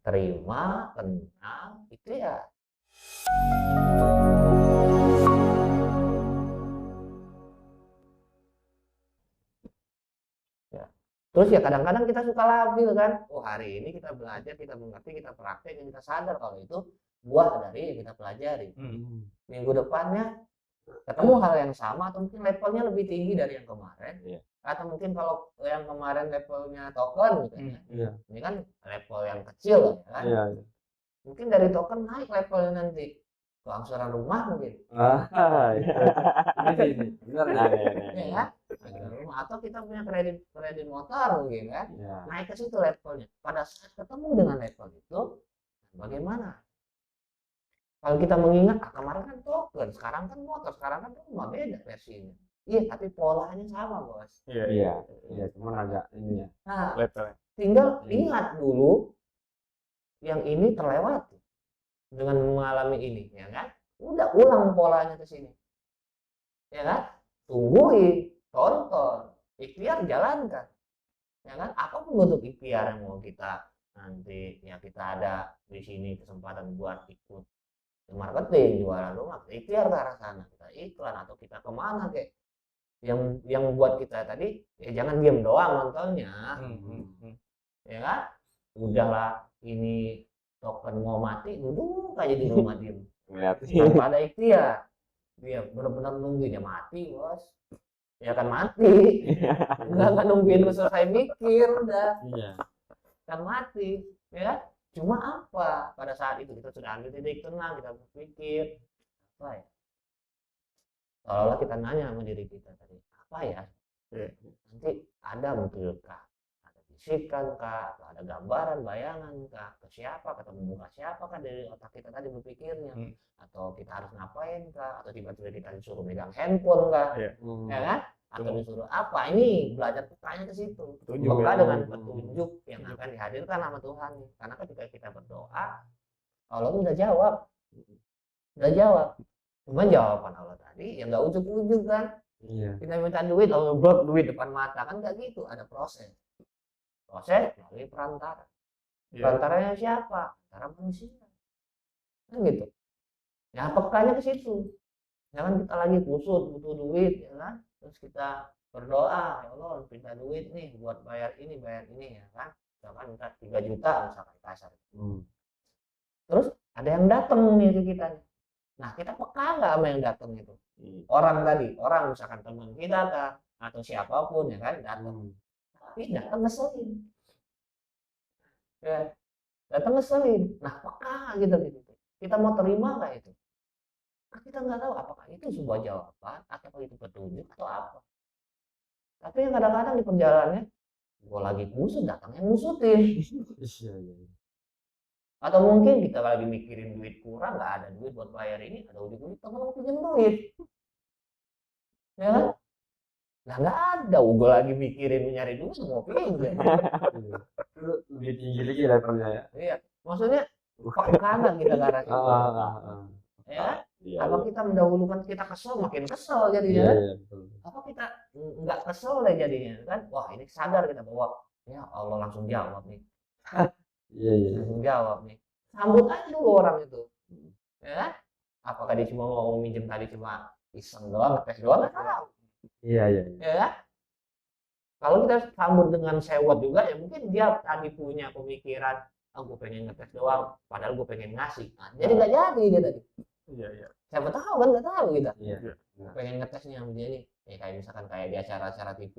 terima, tenang, ikhtiar. Ya. Terus ya kadang-kadang kita suka labil kan, oh hari ini kita belajar, kita mengerti, kita praktek, kita sadar kalau itu buah dari yang kita pelajari. Minggu depannya ketemu hal yang sama atau mungkin levelnya lebih tinggi dari yang kemarin, atau mungkin kalau yang kemarin levelnya token gitu ya, ini kan level yang kecil ya kan, mungkin dari token naik levelnya nanti ke angsuran rumah mungkin, Benar ya kan, angsuran rumah atau kita punya kredit motor mungkin kan, naik ke situ levelnya. Pada saat ketemu dengan level itu, bagaimana? Kalau kita mengingat, kemarin kan token, sekarang kan motor, sekarang kan rumah, beda versinya. Iya, tapi polanya sama, Bos. Iya, cuman agak ini ya. Nah, tinggal ingat dulu yang ini terlewati dengan mengalami ini, ya kan? Udah ulang polanya ke sini. Ya kan? Tungguin, tonton, ikhtiar jalankan. Ya kan? Apapun bentuk ikhtiar yang mau kita nanti, ya kita ada di sini kesempatan buat ikut marketing, jualan rumah, kita ikhtiar ke arah sana, kita iklan atau kita kemana kayak yang buat kita tadi, ya jangan diem doang nontonnya, ya kan? Udahlah ini token mau mati, duduk aja di rumah diem, tanpa ada ikhtiar, dia benar-benar nungguin dia mati, Bos, ya kan mati, nggak nungguin lu selesai mikir, udah kan mati, ya. Cuma apa? Pada saat itu kita sudah ambil titik tenang, kita berpikir, apa ya? Seolah kita nanya sama diri kita tadi, apa ya? Nanti ada mungkinkah? Ada bisikan kah? Ada gambaran, bayangan kah? Ke siapa? Ketemu muka siapa kan dari otak kita tadi berpikirnya? Atau kita harus ngapain kah? Atau tiba-tiba kita disuruh megang handphone kah? Ya kan? Atau disuruh apa? Ini belajar petanya ke situ. Maka dengan petunjuk yang akan dihadirkan sama Tuhan. Karena ketika kita berdoa, Allah udah jawab. Cuman jawaban Allah tadi yang nggak ujuk-ujuk kan. Kita minta duit, Allah blok duit depan mata kan nggak gitu. Ada proses melalui perantara. Perantaranya siapa? Antara manusia. Kan gitu. Ya pekanya ke situ. Jangan kita lagi kusut butuh duit, ya kan? Terus kita berdoa, ya Allah minta duit nih buat bayar ini ya kan? Misalkan minta 3 juta misalkan kasar. Terus ada yang datang nih ke kita. Nah kita peka nggak sama yang datang itu? Orang misalkan teman kita kah? Atau siapapun ya kan datang. Tapi datang ngeselin. Ya, datang ngeselin. Nah peka gitu. Kita mau terima nggak itu? Kita nggak tahu apakah itu sebuah jawaban atau itu petunjuk atau apa. Tapi yang kadang-kadang di perjalanannya gue lagi kusut datang yang ngusutin. Atau mungkin kita lagi mikirin duit kurang, nggak ada duit buat bayar ini, ada ujuk-ujuk temen mau pinjam duit, ya kan? Nah nggak ada, gue lagi mikirin nyari duit mau pinjam. Lebih tinggi lagi levelnya ya. Iya, maksudnya kanan kita ke arah situ. Ya, apa kita mendahulukan kita kesel makin kesel jadinya kan? Apa kita nggak kesel deh jadinya kan? Wah ini sadar kita bahwa ya Allah langsung jawab nih. Langsung jawab nih. Sambut aja dulu orang itu. Ya, apakah dia cuma mau minjem tadi cuma iseng doang, ngetes doang nggak tahu. Ya, kalau kita sambut dengan sewot juga ya mungkin dia tadi punya pemikiran, gue pengen ngetes doang, padahal gue pengen ngasih. Nah, jadi nggak jadi dia tadi. Siapa tahu kan nggak tahu kita. Pengen ngetesnya sama dia nih. Ya kayak misalkan kayak di acara-acara TV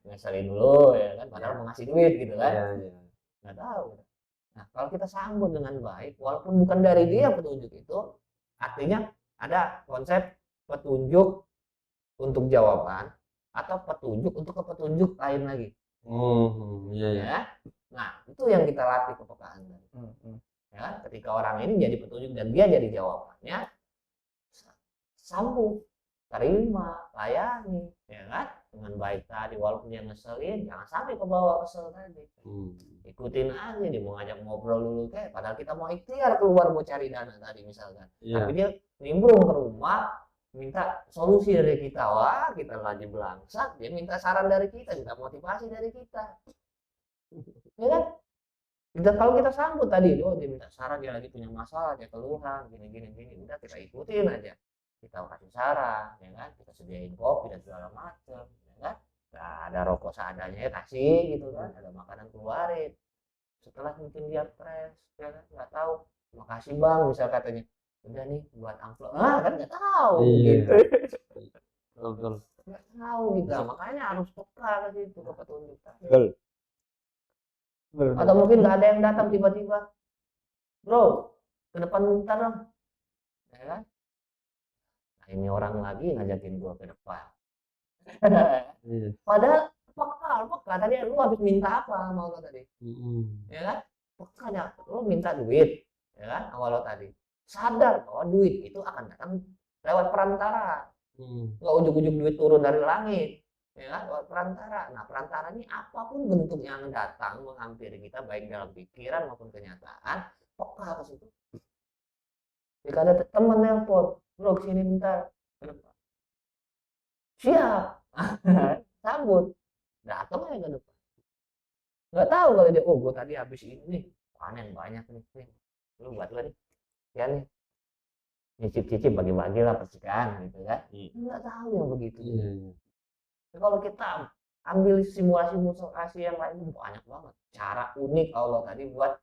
ngeselin dulu ya kan, padahal mau ngasih duit gitu kan. Nggak tahu. Nah kalau kita sambut dengan baik, walaupun bukan dari dia petunjuk itu, artinya ada konsep petunjuk untuk jawaban atau petunjuk untuk ke petunjuk lain lagi. Ya. Nah itu yang kita latih kepekaan. Ya, ketika orang ini jadi petunjuk dan dia jadi jawabannya, sambut, terima, layani, ya kan? Dengan baik tadi, walaupun dia ngeselin, jangan sampai ke bawah kesel tadi. Ikutin aja, dia mau ngajak ngobrol dulu kayak, padahal kita mau ikhtiar keluar mau cari dana tadi misalkan. Tapi dia nimbrung ke rumah, minta solusi dari kita, wah kita lagi belangsat, dia minta saran dari kita, minta motivasi dari kita. Ya kan? Kalau kita sambut tadi, dia minta saran, dia lagi punya masalah, dia keluhan, gini, udah kita ikutin aja. Kita kasih saran, ya kan? Kita sediain kopi dan segala macam, ya kan? Nah, ada rokok seadanya ya kasih gitu kan, ada makanan keluarin. Setelah mungkin dia stres, ya kan? Nggak tahu, makasih bang, misal katanya, udah nih buat amplop, kan nggak tahu gitu. Betul. Nggak tahu gitu, makanya harus peka ke situ, ke petunjuk. Atau mungkin nggak ada yang datang tiba-tiba, bro ke depan bentar dong, ya kan? Nah, ini orang lagi ngajakin gua ke depan. Padahal peka tadi lu habis minta apa mau lo tadi, ya kan? Pekanya lu minta duit, ya kan? Awal lo tadi sadar bahwa duit itu akan datang lewat perantara, nggak ujuk-ujuk duit turun dari langit, ya kan? Lewat perantara. Nah, perantara ini apapun bentuk yang datang menghampiri kita, baik dalam pikiran maupun kenyataan, peka ke situ. Jika ada teman nelpon, bro kesini bentar, siap. Sambut, datang aja ke depan. Nggak tahu kalau dia, gue tadi habis ini nih panen banyak nih, lu buat gue nih, ya nih nyicip bagi-bagi lah percikan gitu kan. Nggak tahu yang begitu. Kalau kita ambil simulasi yang lain, banyak banget cara unik Allah tadi buat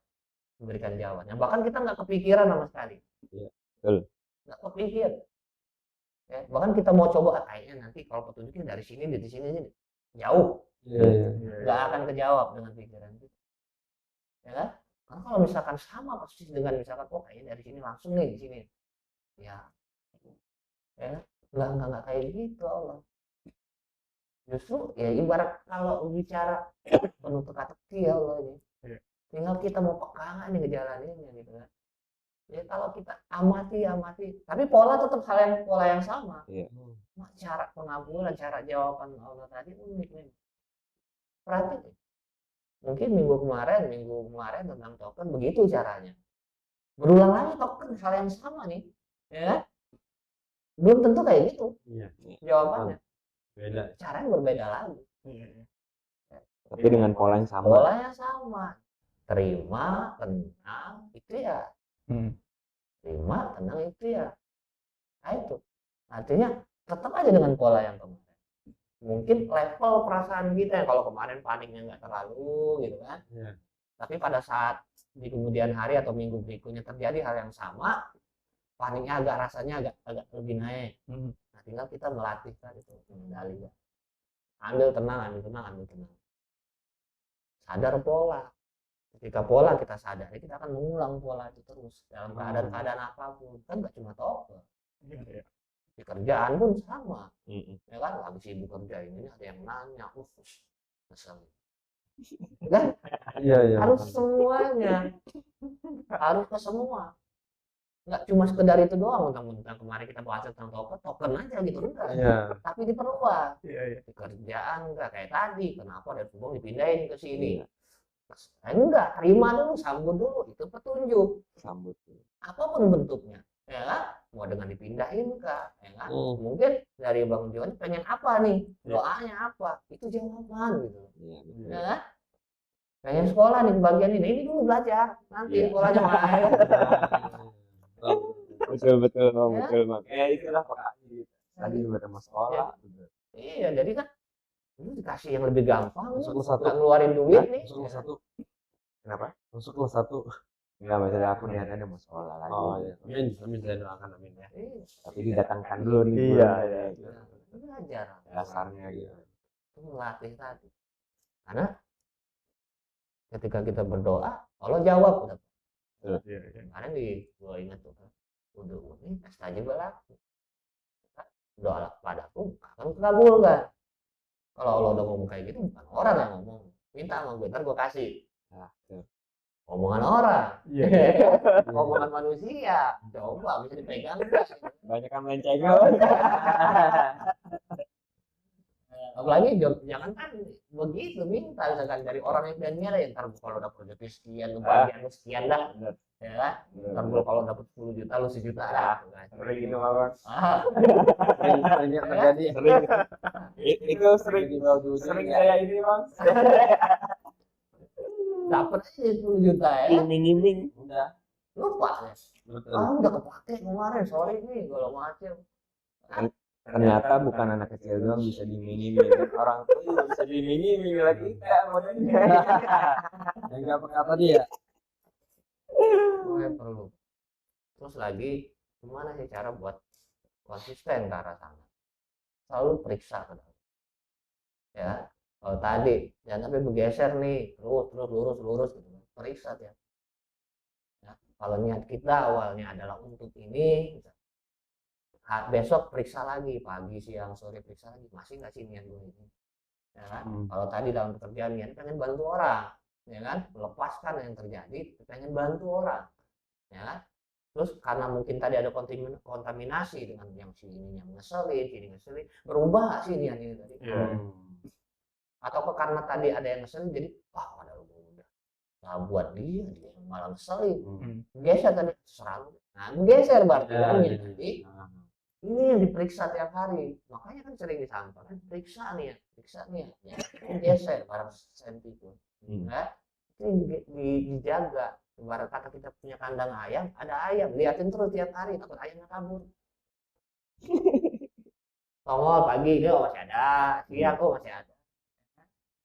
memberikan jawabannya. Bahkan kita nggak kepikiran sama sekali. Nggak kepikir. Ya, bahkan kita mau coba kayaknya nanti kalau petunjuknya dari sini jauh, nggak akan kejawab dengan pikiran kita, ya kan? Karena kalau misalkan sama persis dengan misalkan kayaknya dari sini langsung nih di sini, ya nggak kayak gitu Allah. Justru ya ibarat kalau bicara penuh teka-teki Allah ini, tinggal kita mau peka nih ngejalaninnya gitu kan. Ya kalau kita amati, tapi pola tetap pola yang sama. Cara pengabulan, cara jawaban Allah tadi unik nih. Perhatikan. Mungkin minggu kemarin tentang token begitu caranya. Berulang lagi token hal yang sama nih, ya. Belum tentu kayak gitu. Jawabannya. Beda. Caranya berbeda lagi. Tapi dengan pola yang sama. Polanya sama. Terima, tenang, itu ya. Terima, tenang itu ya. Nah itu. Artinya tetap aja dengan pola yang kemarin. Mungkin level perasaan kita, kalau kemarin paniknya nggak terlalu gitu kan. Tapi pada saat di kemudian hari atau minggu berikutnya terjadi hal yang sama, paniknya rasanya agak lebih naik. Nah, tinggal kita melatih kan itu mengendalikan. Ambil tenang. Sadar pola. Ketika pola kita sadari, kita akan mengulang pola itu terus dalam keadaan apapun. Kan nggak cuma token. Di kerjaan pun sama, ya kan? Lagi sibuk kerja ini ada yang nanya, kesel. Kan? Harus semuanya, harus ke semua. Nggak cuma sekedar itu doang, mentang-mentang kemarin kita bahas tentang token aja gitu enggak. Tapi diperluas. Di kerjaan enggak kayak tadi, kenapa dari Subang dipindahin ke sini? Enggak, terima dulu, sambut dulu, itu petunjuk. Sambut. Apapun bentuknya, ya kan? Mau dengan dipindahin kah, ya kan? Mungkin dari Bang Johan pengen apa nih, doanya apa, itu jawaban gitu, ya kan? Pengen sekolah nih bagian ini dulu belajar, nanti sekolahnya main. Betul Bang. Itulah pokoknya tadi udah mau sekolah. Iya, jadi kan ini dikasih yang lebih gampang, masuk kelas 1 ngeluarin duit nih. Masuk kelas 1. Kenapa? Masuk kelas 1. Enggak, masalah aku niatnya mau sekolah lagi. Amin, saya doakan amin ya. Tapi didatangkan dulu nih. Belajar dasarnya gitu. Itu melatih tadi. Karena ketika kita berdoa, Allah jawab. Kemarin gue ingat tuh kan, ini astajib laku. Doa padaku akan kabulkan. Kalau Allah udah ngomong kayak gitu, bukan orang yang ngomong. Minta sama gue, ntar gue kasih. Omongan orang, omongan manusia, coba bisa dipegang nggak? Banyak yang melencengol. Apalagi jangan kan begitu, minta misalkan dari orang yang daniel ya, ntar kalau dapat rezeki sekian, bagian sekian dah, ya kan? Ntar kalau dapat 10 juta lu 1 juta lah. Sering gitu Bang. Sering terjadi. Itu sering saya ini Bang. dapat aja 10 juta ya. Iming-iming udah. Lupa ya. Betul. Udah kepake kemarin, sorry nih kalau macam. Ternyata bukan anak kecil doang bisa diminimin, orang tua juga bisa diminimin lagi kita modelnya. Yang nggak peka tadi ya. Makanya perlu. Terus lagi, gimana sih cara buat konsisten ke arah sana? Selalu periksa ke dalam. Ya, kalau tadi jangan sampai bergeser nih, terus lurus gitu. Periksa ya. Kalau niat kita awalnya adalah untuk ini, besok periksa lagi, pagi, siang, sore periksa lagi, masih nggak sih niat gue ini? Ya kan? Kalau tadi dalam pekerjaan niat pengen bantu orang, ya kan? Melepaskan yang terjadi, pengen bantu orang, ya kan? Terus karena mungkin tadi ada kontaminasi dengan yang sini yang ngeselin, berubah nggak sih niat ini tadi? Atau karena tadi ada yang ngeselin, jadi padahal gue udah buat dia malah ngeselin, geser tadi serang, nah geser berarti kan ya tadi. Ini yang diperiksa tiap hari, makanya kan sering disampaikan, periksa nih ya, geser barang senti itu, ya, ini dijaga. Ibarat kata kita punya kandang ayam, ada ayam, liatin terus tiap hari, takut ayamnya kabur. Tongol pagi dia masih ada, siang masih ada.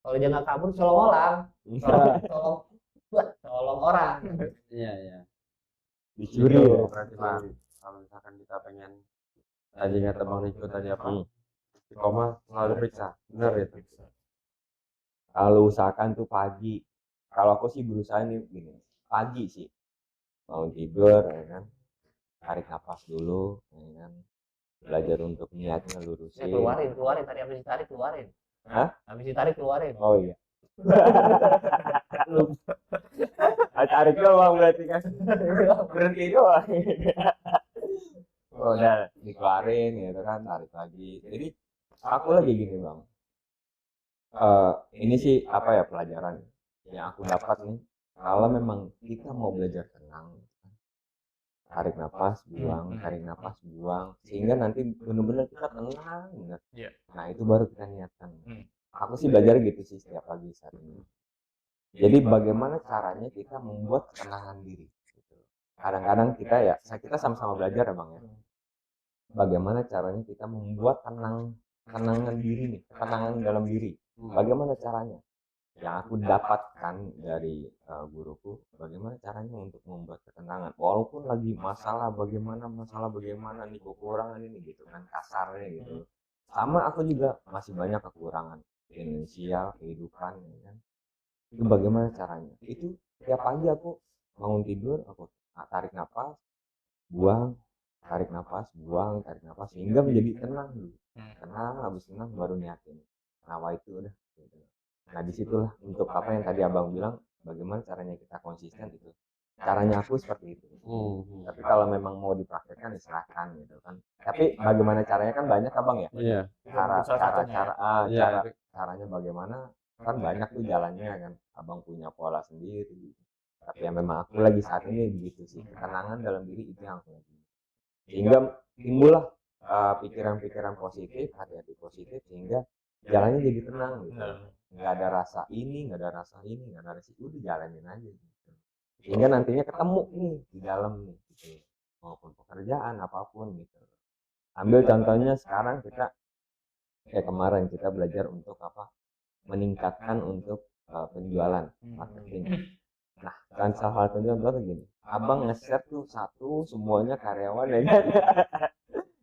Kalau dia nggak kabur, tolong orang. Iya. Dicuri ya. Berarti Bang, kalau misalkan kita pengen tadi kata Bang Niko tadi apa? Istiqomah selalu periksa, benar itu. Kalau usahakan tuh pagi. Kalau aku sih berusaha nih gini, pagi sih. Mau tidur, ya kan? Tarik nafas dulu, ya kan? Belajar untuk niatnya lurusin. Keluarin tadi habis ditarik keluarin. Hah? Habis ditarik keluarin. Oh iya. Tarik doang berarti kan. Berhenti doang. Udah dikeluarin gitu kan, tarik lagi. Jadi aku lagi gini Bang. Ini sih apa ya pelajaran yang aku dapat nih. Kalau memang kita mau belajar tenang, tarik nafas, buang, sehingga nanti benar-benar kita tenang benar. Nah itu baru kita niatkan. Aku sih belajar gitu sih setiap pagi saat ini. Jadi bagaimana caranya kita membuat ketenangan diri. Kadang-kadang kita sama-sama belajar ya Bang ya. Bagaimana caranya kita membuat ketenangan diri nih, ketenangan dalam diri. Bagaimana caranya? Yang aku dapatkan dari guruku, bagaimana caranya untuk membuat ketenangan. Walaupun lagi masalah bagaimana nih kekurangan ini gitu kan, kasarnya gitu. Sama aku juga masih banyak kekurangan finansial, kehidupan ya kan. Itu bagaimana caranya? Itu tiap pagi aku bangun tidur, aku tarik nafas, buang, tarik nafas, sehingga menjadi tenang dulu. Tenang, habis tenang baru niatin. Nah itu udah. Nah disitulah untuk apa yang tadi abang bilang, bagaimana caranya kita konsisten itu. Caranya aku seperti itu. Tapi kalau memang mau dipraktekkan silahkan gitu kan. Tapi bagaimana caranya kan banyak abang ya. Iya. Caranya bagaimana kan banyak tuh jalannya kan. Abang punya pola sendiri. Tapi yang memang aku lagi saat ini begitu sih. Ketenangan dalam diri itu yang aku lagi. Sehingga timbullah pikiran-pikiran positif, hati-hati positif sehingga jalannya jadi tenang gitu. Nggak ada rasa ini, nggak ada rasa itu, udah jalanin aja gitu. Sehingga nantinya ketemu nih di dalam nih gitu. Maupun pekerjaan apapun gitu. Ambil contohnya sekarang kita kemarin kita belajar untuk apa? Meningkatkan untuk penjualan marketing. Nah, kan salah satunya adalah gini. Abang nge-share tuh satu semuanya karyawan ya kan.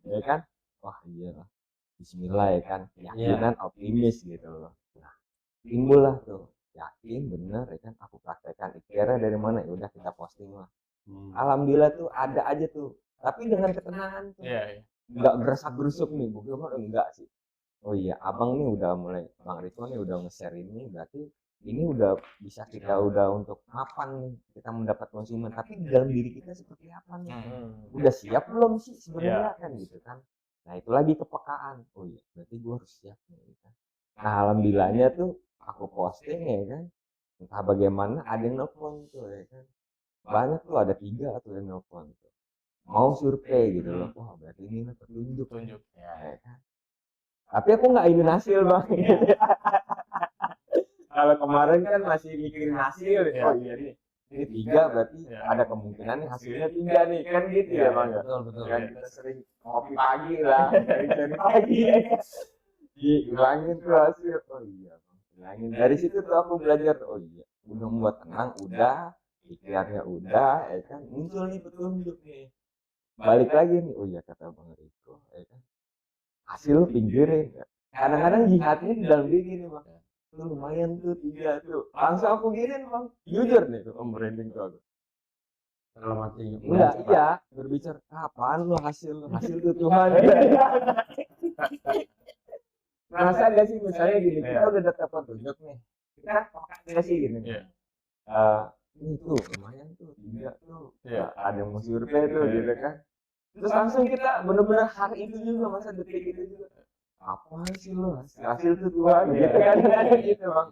Ya kan? Wah, iya lah. Bismillah ya kan. Yakinan optimis gitu loh. Nah, timbullah tuh yakin bener ya kan, aku praktekkan ikhtiarnya dari mana, ya udah kita posting lah. Alhamdulillah tuh ada aja tuh, tapi dengan ketenangan tuh. Nggak geresak gerusuk nih, bagaimana enggak sih. Oh iya, abang nih udah mulai, Bang Riko nih udah nge-share ini, berarti ini udah bisa kita udah untuk mapan nih, kita mendapat konsumen, tapi di dalam diri kita seperti apa nih, udah siap belum sih sebenarnya kan gitu kan. Nah itu lagi kepekaan, oh iya berarti gue harus siap nih kan. Nah alhamdulillahnya tuh aku posting ya kan, entah bagaimana ada yang nelfon tuh ya kan, banyak tuh, ada 3 tuh yang nelfon tuh, mau survei gitu loh. Wah berarti ini lah petunjuk ya kan. Tapi aku nggak ingin hasil Bang. Kalau kemarin kan masih mikirin hasil, oh iya nih, ini 3 berarti Iya. ada kemungkinan nih hasilnya 3 nih, kan gitu ya Bang ya. Betul, betul. Yang kita sering ngopi pagi lah, dari pagi ya kan. Dihilangin tuh hasil, oh iya Bang, hilangin. Dari situ tuh aku belajar, oh iya, udah membuat tenang, udah, ikhtiarnya udah, ya kan, muncul nih petunjuk nih. Balik lagi nih, oh iya kata Bang Riko, ya kan, hasil pinggirin. Kadang-kadang jihadnya di dalam diri gini Bang, lu lumayan tuh 3 tuh, langsung aku giniin Bang, jujur nih tuh om branding tuh aku. Dalam hati. Enggak, iya, berbicara, apaan lu hasil tuh Tuhan. Merasa gak sih misalnya gini, kita udah dapat petunjuk nih, kita pakai gak sih gini, Iya. ini tuh lumayan tuh 3 tuh, Iya. ada yang mau survei tuh gitu kan. Terus langsung kita bener-bener hari itu juga, masa detik itu juga, apa sih lu hasil tuh Tuhan gitu kan, gitu Bang.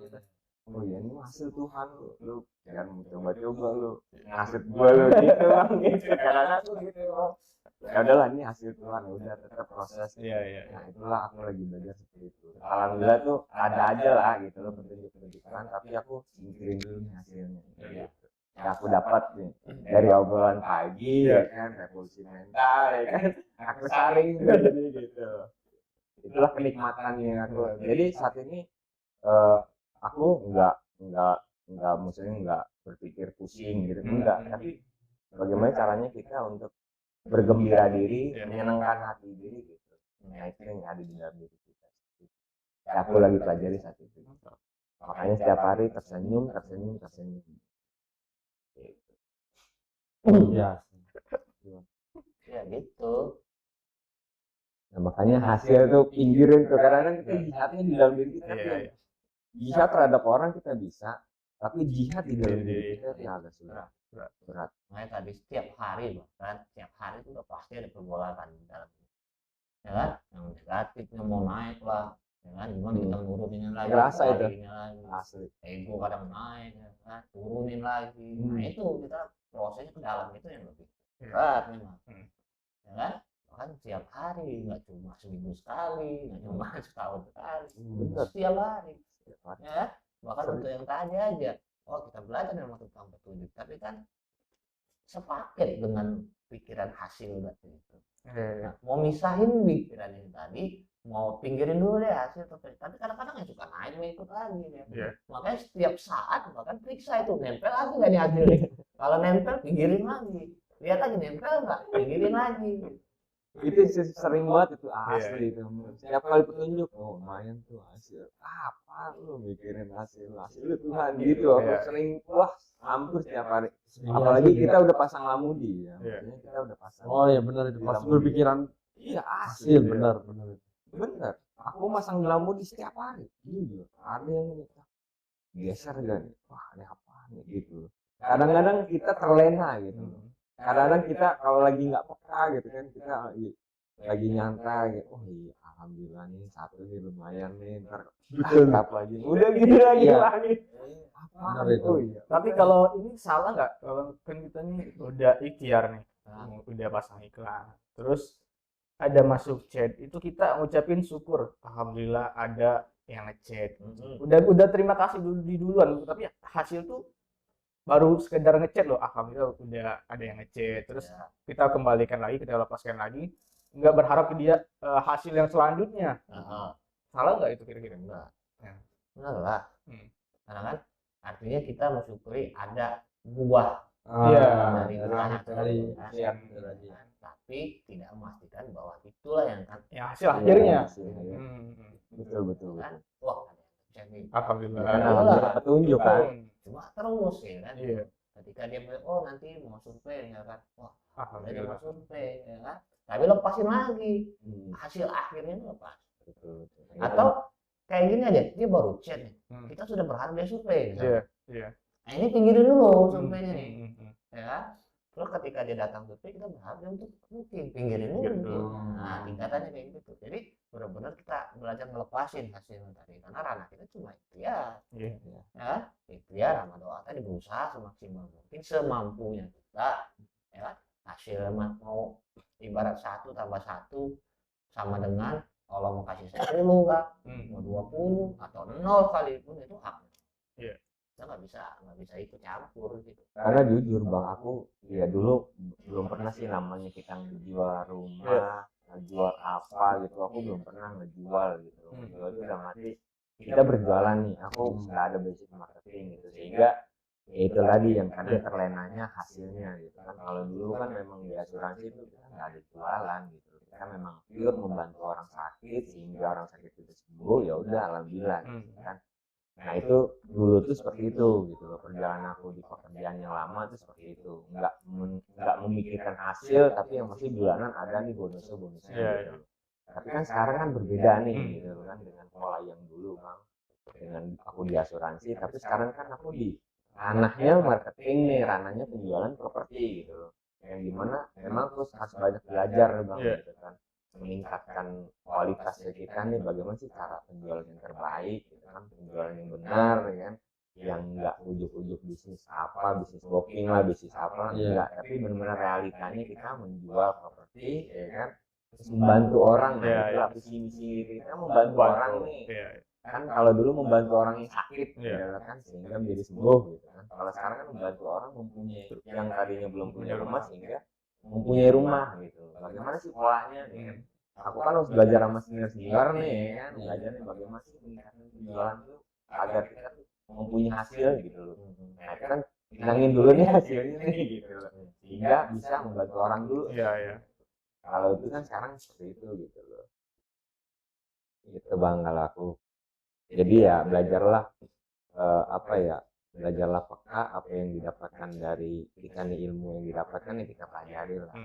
Oh iya ini hasil Tuhan lu jangan coba-coba lu ngasih gua lu gitu Bang, gitu karena aku gitu Bang. Ya udahlah ini hasil Tuhan, udah tetap proses. Iya. Nah itulah aku lagi belajar seperti itu. Alhamdulillah tuh ada aja lah gitu loh petunjuk-petunjukan, tapi aku singkirin dulu nih hasilnya. Iya. Yang aku dapat nih dari obrolan pagi ya kan, revolusi mental ya kan, aku saring jadi gitu. Itulah kenikmatannya aku. Jadi saat ini aku nggak maksudnya nggak berpikir pusing gitu, enggak. Tapi bagaimana caranya kita untuk bergembira diri, menyenangkan hati diri gitu. Nah itu yang ada di dalam diri kita. Ya, aku lagi pelajari saat itu. Makanya setiap hari tersenyum. Gitu. Iya. Ya gitu. Nah, makanya hasil tuh pinggirin tuh, kadang-kadang kita jihadnya di dalam diri kita. Iya. Jihad terhadap orang kita bisa, tapi jihad di dalam diri kita ya agak sulit. Berat. Makanya tadi setiap hari bahkan setiap hari itu udah pasti ada pergolakan di dalam, ya kan? Yang negatifnya mau naik lah, ya kan? Gimana kita nurunin lagi, Ngerasa itu. lagi. Asli. Ego kadang naik, ya kan? Turunin lagi. Nah itu kita prosesnya ke dalam itu yang lebih berat memang, ya kan? Bahkan setiap hari, nggak cuma seminggu sekali, nggak cuma setahun sekali, setiap hari, ya kan? Bahkan untuk yang tadi aja, oh kita belajar memang tentang petunjuk, tapi kan sepaket dengan pikiran hasil tadi itu. Nah, mau misahin pikiran ini tadi, mau pinggirin dulu deh hasil, tapi kadang-kadang yang suka naik mau ikut lagi ya. Iya. Makanya setiap saat bahkan periksa itu nempel lagi nggak nih hasilnya. Kalau nempel pinggirin lagi, lihat lagi nempel nggak, pinggirin lagi. Itu sering banget itu asli itu. Setiap kali petunjuk, oh lumayan tuh hasil. Apa lu mikirin hasil lu Tuhan gitu. Aku sering wah hampir setiap hari. Apalagi kita udah pasang lamudi ya. Maksudnya kita udah pasang. Oh iya benar itu. Pasti berpikiran Iya asli. hasil benar. Bener. Aku pasang lamudi setiap hari. Jujur. Ada yang minta geser gak nih? Wah ini apa nih gitu. Kadang-kadang kita terlena gitu. Kadang-kadang kita kalau lagi nggak peka gitu kan, kita lagi nyantai gitu, oh iya alhamdulillah nih satu nih lumayan nih, ntar tetap lagi udah gitu lagi Benar itu. oh iya. Tapi kalau ini salah nggak? Kalau kan kita nih udah ikhtiar nih, udah pasang iklan, terus ada masuk chat, itu kita ngucapin syukur, alhamdulillah ada yang ngechat. Udah terima kasih dulu di duluan, tapi hasil tuh baru sekedar ngechat loh, alhamdulillah udah ada yang ngechat. Terus kita kembalikan lagi, kita lepaskan lagi, nggak berharap dia hasil yang selanjutnya. Salah nggak itu kira-kira? Enggak. Benar lah. Karena kan artinya kita mensyukuri ada buah dari usaha dari tadi. Tapi tidak memastikan bahwa itulah yang kan Ya hasil akhirnya. Betul. kan, wah ada yang nih. Alhamdulillah. Karena alhamdulillah petunjuk kan. Cuma terus ya kan. Iya. Ketika dia bilang, oh nanti mau survei ya kan, wah dia Alhamdulillah. mau survei ya kan. Tapi lepasin lagi hasil akhirnya itu lepas. Betul. Atau kayak gini aja, dia baru chat nih, kita sudah berharap dia survei. Iya. Nah ini pinggirin dulu surveinya nih, ya kan? Terus ketika dia datang survei, kita berharap dia untuk mungkin pinggirin dulu. Nah tingkatannya kayak gitu. Jadi benar-benar kita belajar ngelepasin hasilnya tadi, karena ranah kita cuma ikhtiar, Iya. ya, ikhtiar sama doa tadi, berusaha semaksimal mungkin semampunya kita, ya kan? Hasil mau ibarat 1 tambah 1 sama dengan Allah mau kasih 10 kan, mau 20 atau 0 sekalipun itu hak. Iya. Kita nggak bisa ikut campur gitu. Karena jujur bang, aku ya dulu belum pernah sih namanya kita ngejual rumah, ngejual apa gitu, aku belum pernah ngejual gitu. Ngejual itu udah mati, kita berjualan nih, aku nggak ada basic marketing gitu, sehingga ya itu tadi yang kadang terlenanya hasilnya gitu kan. Kalau dulu kan memang di asuransi itu kita nggak ada jualan gitu, kita memang pure membantu orang sakit sehingga orang sakit itu sembuh, ya udah alhamdulillah gitu kan. Nah itu dulu tuh seperti itu gitu loh, perjalanan aku di pekerjaan yang lama tuh seperti itu, nggak memikirkan hasil, tapi yang masih bulanan ada nih bonusnya gitu. Tapi kan sekarang kan berbeda nih gitu kan, dengan pola yang dulu bang, dengan aku di asuransi, tapi sekarang kan aku di ranahnya marketing nih, ranahnya penjualan properti gitu loh, yang dimana memang terus harus banyak belajar bang gitu kan, meningkatkan kualitasnya kita nih, bagaimana sih cara penjualan yang terbaik gitu kan, penjualan yang benar ya kan, yang enggak ujuk-ujuk bisnis apa, bisnis booking lah, bisnis apa, enggak, tapi benar-benar realitanya kita menjual properti ya kan, terus membantu orang. Nah itulah visi misi kita, membantu orang nih kan. Kalau dulu membantu orang yang sakit ya kan, sehingga menjadi sembuh gitu kan. Kalau sekarang kan membantu orang mempunyai, yang tadinya belum punya rumah sehingga mempunyai rumah gitu. Bagaimana sih polanya nih kan? Aku kan harus belajar sama senior nih ya kan, belajar nih bagaimana sih meningkatkan penjualan tuh agar kita tuh mempunyai hasil gitu loh. Nah itu kan hilangin dulu nih hasilnya nih gitu loh, sehingga bisa membantu orang dulu. Kalau itu kan sekarang seperti itu gitu loh. Gitu bang kalau aku. Jadi ya belajarlah apa ya, belajarlah peka apa yang didapatkan dari kita nih, ilmu yang didapatkan yang kita pelajari lah.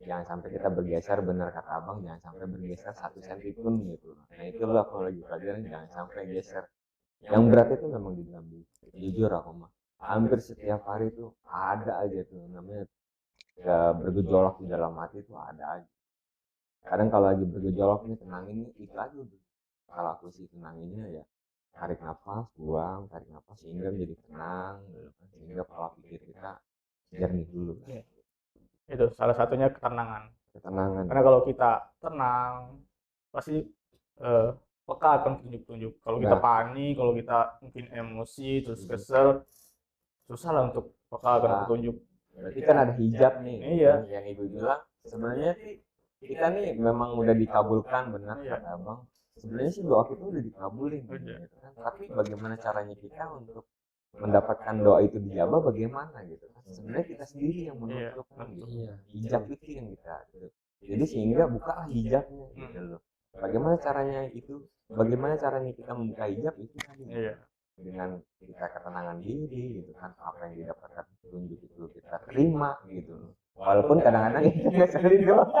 Jangan sampai kita bergeser, benar kata abang, jangan sampai bergeser 1 senti pun gitu. Nah itu loh aku lagi pelajaran, jangan sampai geser. Yang berat itu memang di dalam diri. Jujur aku mah, hampir setiap hari tuh ada aja tuh namanya ya, bergejolak di dalam hati tuh ada aja. Kadang kalau lagi bergejolak nih, tenangin nih, itu aja tuh. Kalau aku sih tenanginnya ya tarik nafas, buang, tarik nafas, sehingga menjadi tenang gitu kan, sehingga pola pikir kita jernih dulu kan. Itu salah satunya ketenangan. Ketenangan. Karena kalau kita tenang pasti peka akan tunjuk-tunjuk. Kalau kita panik, kalau kita mungkin emosi terus kesel, susah lah untuk peka akan petunjuk. Berarti kan ada hijab nih. Iya. Yang ibu bilang sebenarnya sih kita nih memang udah dikabulkan, benar kata abang. Sebenarnya sih doa kita udah dikabulin gitu kan. Tapi bagaimana caranya kita untuk mendapatkan doa itu dijabah, bagaimana gitu kan. Sebenarnya kita sendiri yang menutup gitu. Hijab itu yang kita gitu. Jadi sehingga bukalah hijabnya gitu loh. Bagaimana caranya itu? Bagaimana caranya kita membuka hijab itu tadi. Dengan kita ketenangan diri gitu kan, apa yang didapatkan petunjuk itu kita terima gitu loh. Walaupun kadang-kadang itu ngeselin doang.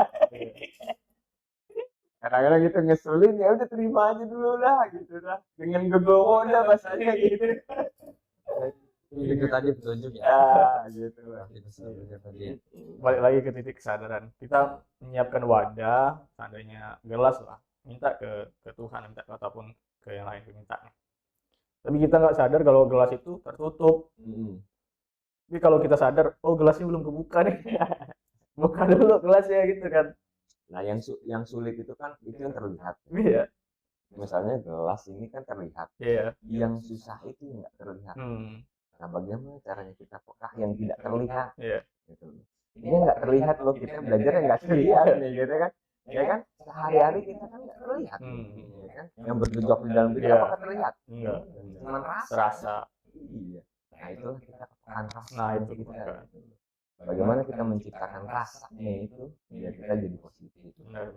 Kadang-kadang gitu ngeselin, ya udah terima aja dulu lah gitu lah. Dengan gegowo udah bahasanya gitu. Itu tadi petunjuk ya. Gitu lah. Balik lagi ke titik kesadaran. Kita menyiapkan wadah, seandainya gelas lah, minta ke Tuhan, minta ataupun ke yang lain minta. Tapi kita nggak sadar kalau gelas itu tertutup. Tapi kalau kita sadar, oh gelasnya belum kebuka nih, buka dulu gelasnya gitu kan. Nah yang sulit itu kan itu yang terlihat. Iya. Misalnya gelas ini kan terlihat. Iya. Yang susah itu nggak terlihat. Nah bagaimana caranya kita peka yang tidak terlihat? Iya. Gitu. Ini nggak terlihat loh, kita belajar yang nggak terlihat nih gitu kan. Ya kan sehari-hari kita kan nggak terlihat. Ya kan? Yang bergejolak di dalam diri apakah terlihat? Enggak. Cuman Rasa. Iya. Nah itulah kita kepekaan rasa. Nah itu kita. Bagaimana kita menciptakan rasanya itu biar kita jadi positif. Benar.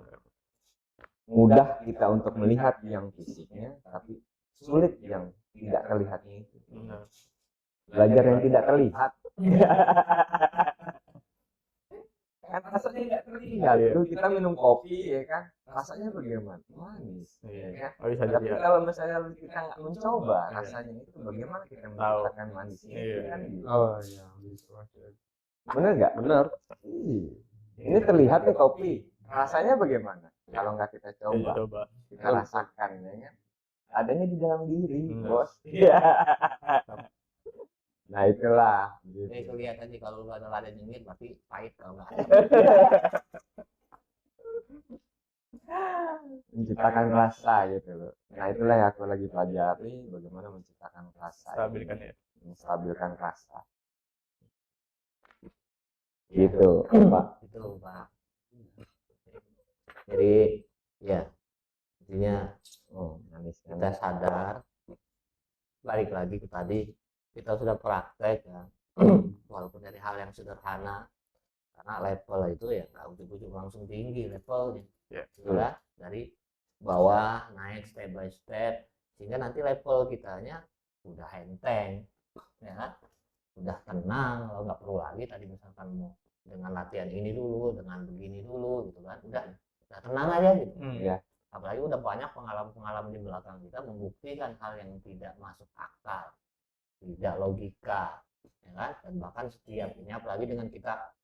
Mudah kita untuk melihat yang fisiknya, tapi sulit yang tidak terlihatnya itu. Benar. Belajar yang tidak terlihat. Kan rasanya nggak terlihat. Itu kita minum kopi ya kan, rasanya bagaimana? Manis. Ya kan? Tapi kalau misalnya kita nggak mencoba rasanya itu, bagaimana kita menciptakan manisnya? Kan gitu. Oh iya, Bener nggak? Bener. Ini terlihat nih kopi, rasanya bagaimana? Kalau nggak kita coba, kita rasakan ya kan? Adanya di dalam diri, bos. Iya. Nah itulah. Itu lihat aja kalau lu ada lada dingin pasti pahit kalau nggak ada. Menciptakan rasa gitu loh. Nah itulah yang aku lagi pelajari, bagaimana menciptakan rasa, Stabilkan ya. menstabilkan rasa. Gitu, Pak. Itu Pak. Jadi ya intinya Manis kan. kita sadar, balik lagi ke tadi, kita sudah praktek ya, walaupun dari hal yang sederhana, karena level itu ya nggak ujuk-ujuk langsung tinggi levelnya, ya, dari bawah naik step by step, sehingga nanti level kitanya udah enteng, ya, udah tenang, lo nggak perlu lagi tadi misalkan mau dengan latihan ini dulu, dengan begini dulu, gitu kan, udah tenang aja gitu. Ya. Apalagi udah banyak pengalaman-pengalaman di belakang kita membuktikan hal yang tidak masuk akal, tidak logika, ya kan? Dan bahkan setiap ini, apalagi dengan kita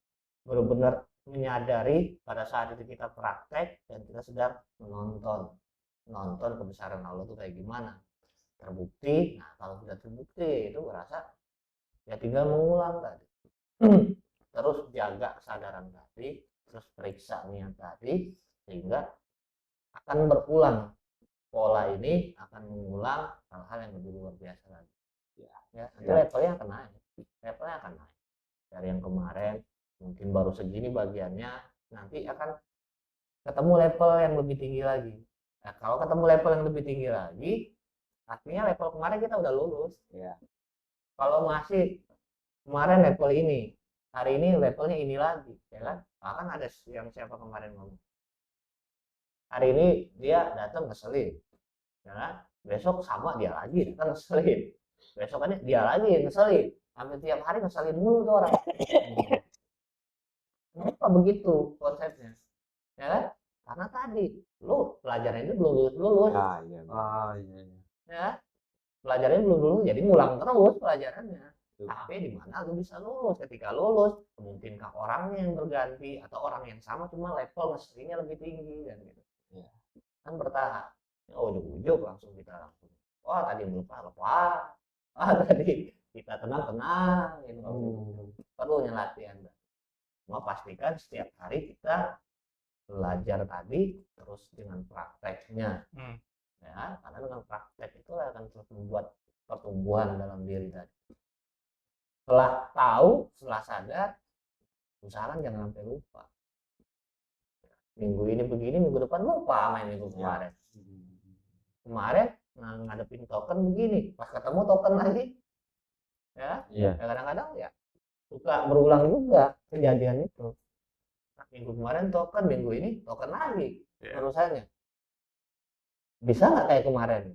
benar-benar menyadari pada saat itu kita praktek dan kita sedang nonton kebesaran Allah itu kayak gimana, terbukti. Nah kalau sudah terbukti itu berasa ya tinggal mengulang tadi, terus jaga kesadaran tadi, terus periksa niat tadi, sehingga akan berulang, pola ini akan mengulang hal-hal yang lebih luar biasa lagi, ya nanti levelnya akan naik dari yang kemarin mungkin baru segini bagiannya, nanti akan ketemu level yang lebih tinggi lagi. Nah kalau ketemu level yang lebih tinggi lagi, artinya level kemarin kita udah lulus. Kalau masih kemarin level ini, hari ini levelnya ini lagi, ya kan? Bahkan ada yang siapa kemarin ngomong, hari ini dia datang ngeselin, ya kan? Besok sama dia lagi datang ngeselin, besokannya dia lagi ngeselin, hampir tiap hari ngeselin mulu tuh orang. Kenapa begitu konsepnya, ya kan? Karena tadi lu pelajaran itu belum lulus, ya, pelajarannya belum lulus, jadi ngulang terus pelajarannya. Tapi di mana lu bisa lulus? Ketika lulus, mungkinkah orangnya yang berganti atau orang yang sama cuma level ngeselinnya lebih tinggi kan gitu. Kan bertahap. Oh ujuk langsung kita wah tadi lupa. Tadi kita tenang gitu. Perlu latihan. Mau pastikan setiap hari kita belajar tadi terus dengan prakteknya. Ya, karena dengan praktek itu akan terus membuat pertumbuhan dalam diri tadi. Setelah tahu, setelah sadar, usahakan jangan sampai lupa. Minggu ini begini, minggu depan lupa main minggu kemarin. Kemarin ngadepin token begini, pas ketemu token lagi, ya, kadang-kadang ya suka berulang juga kejadian itu. Nah, minggu kemarin token, minggu ini token lagi urusannya. Bisa nggak kayak kemarin?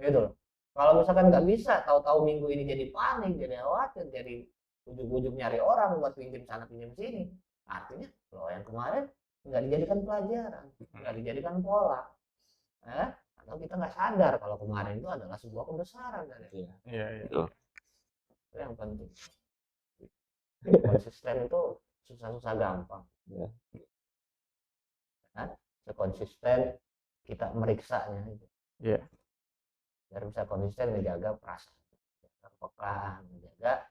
Gitu loh. Kalau misalkan nggak bisa, tahu-tahu minggu ini jadi panik, jadi khawatir, jadi ujung-ujung nyari orang buat pinjam sana pinjam sini, artinya loh yang kemarin nggak dijadikan pelajaran, nggak dijadikan pola, atau kita nggak sadar kalau kemarin itu adalah sebuah kebesaran dari itu yang penting. Konsisten itu susah-susah gampang, sekonsisten kita meriksanya itu. Biar bisa konsisten menjaga perasaan, peka, menjaga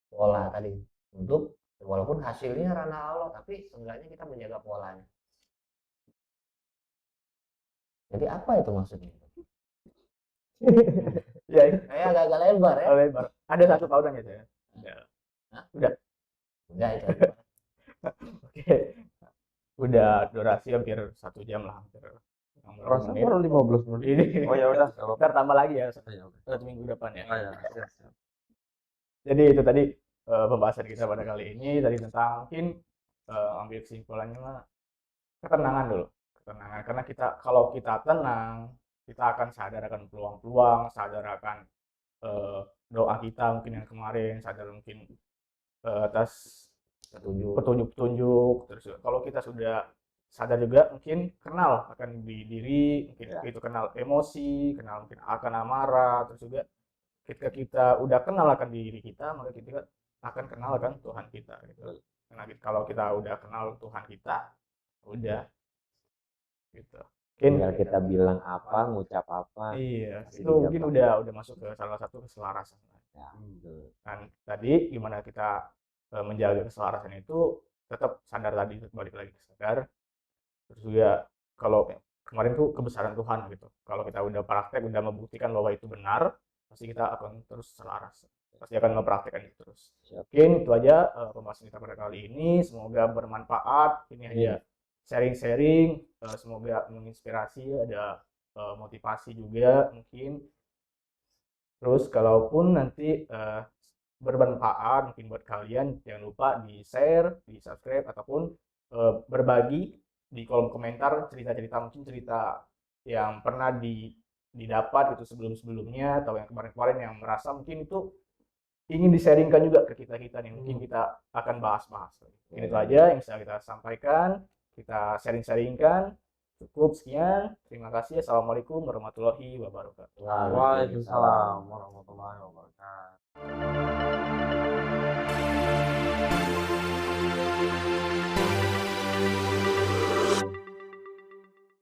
pola tadi, untuk walaupun hasilnya ranah Allah, tapi seenggaknya kita menjaga polanya. Jadi apa itu maksudnya? Kayak agak lebar ya. Lebar. Ada satu pautan gitu ya. Udah itu. Oke. Udah durasi hampir 1 jam lah, hampir. Rasa baru 15 menit. Ini. Oh ya udah, ntar tambah lagi ya. 1 minggu depan ya. Siap. Jadi itu tadi pembahasan kita pada kali ini tadi tentang mungkin ambil kesimpulannya mah ketenangan dulu. Ketenangan, karena kalau kita tenang, kita akan sadar akan peluang-peluang, sadar akan doa kita mungkin yang kemarin, sadar mungkin atas petunjuk-petunjuk. Terus kalau kita sudah sadar juga mungkin kenal akan diri, mungkin itu kenal emosi, kenal mungkin akan amarah, terus juga ketika kita udah kenal akan diri kita, maka kita akan kenal akan Tuhan kita gitu. Karena kalau kita udah kenal Tuhan kita, udah gitu. Tinggal kita bilang apa, ngucap apa. Iya, itu mungkin udah masuk ke salah satu keselarasan. Dan tadi gimana kita menjaga keselarasan itu, tetap sadar tadi, balik lagi sadar. Terus juga kalau kemarin tuh kebesaran Tuhan gitu. Kalau kita udah praktek, udah membuktikan bahwa itu benar, pasti kita akan terus selaras, pasti akan mempraktekkan itu terus. Mungkin itu aja pembahasan kita pada kali ini, semoga bermanfaat. Ini aja sharing-sharing, semoga menginspirasi, ada motivasi juga mungkin. Terus kalaupun nanti bermanfaat mungkin buat kalian, jangan lupa di share, di subscribe, ataupun berbagi di kolom komentar cerita-cerita, mungkin cerita yang pernah didapat itu sebelum-sebelumnya atau yang kemarin-kemarin yang merasa mungkin itu ingin di-sharingkan juga ke kita-kita nih, mungkin kita akan bahas-bahas. Mungkin itu aja yang bisa kita sampaikan, kita sharing-sharingkan. Cukup sekian, terima kasih. Assalamualaikum warahmatullahi wabarakatuh. Waalaikumsalam warahmatullahi wabarakatuh.